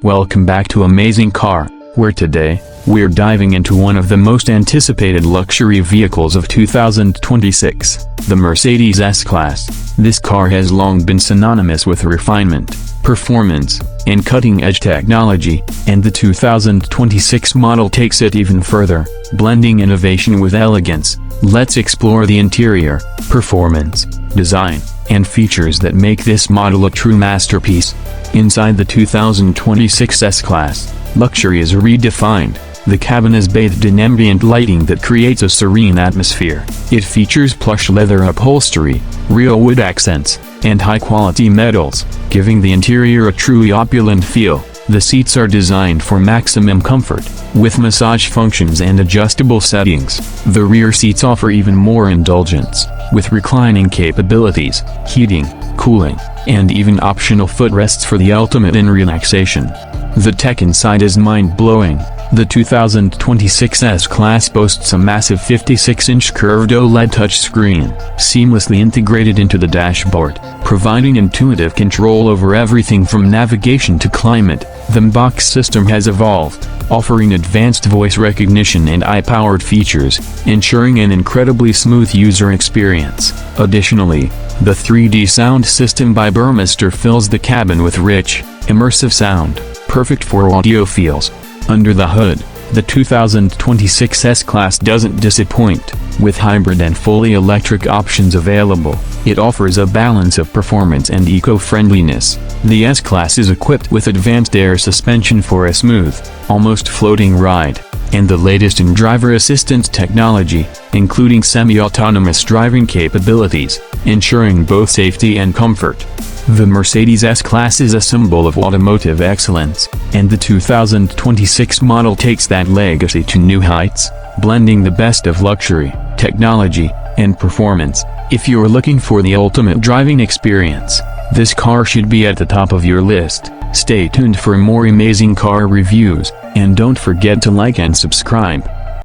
Welcome back to Amazing Car, where today, we're diving into one of the most anticipated luxury vehicles of 2026, the Mercedes S-Class. This car has long been synonymous with refinement, performance, and cutting-edge technology, and the 2026 model takes it even further, blending innovation with elegance. Let's explore the interior, performance, design, and features that make this model a true masterpiece. Inside the 2026 S-Class, luxury is redefined. The cabin is bathed in ambient lighting that creates a serene atmosphere. It features plush leather upholstery, real wood accents, and high-quality metals, giving the interior a truly opulent feel. The seats are designed for maximum comfort, with massage functions and adjustable settings. The rear seats offer even more indulgence, with reclining capabilities, heating, cooling, and even optional footrests for the ultimate in relaxation. The tech inside is mind-blowing. The 2026 S-Class boasts a massive 56-inch curved OLED touchscreen, seamlessly integrated into the dashboard, providing intuitive control over everything from navigation to climate. The box system has evolved, offering advanced voice recognition and AI-powered features, ensuring an incredibly smooth user experience. Additionally, the 3D sound system by Burmester fills the cabin with rich, immersive sound, perfect for audiophiles. Under the hood, the 2026 S-Class doesn't disappoint. With hybrid and fully electric options available, it offers a balance of performance and eco-friendliness. The S-Class is equipped with advanced air suspension for a smooth, almost floating ride, and the latest in driver assistance technology, including semi-autonomous driving capabilities, ensuring both safety and comfort. The Mercedes S-Class is a symbol of automotive excellence, and the 2026 model takes that legacy to new heights, blending the best of luxury, technology, and performance. If you're looking for the ultimate driving experience, this car should be at the top of your list. Stay tuned for more amazing car reviews, and don't forget to like and subscribe.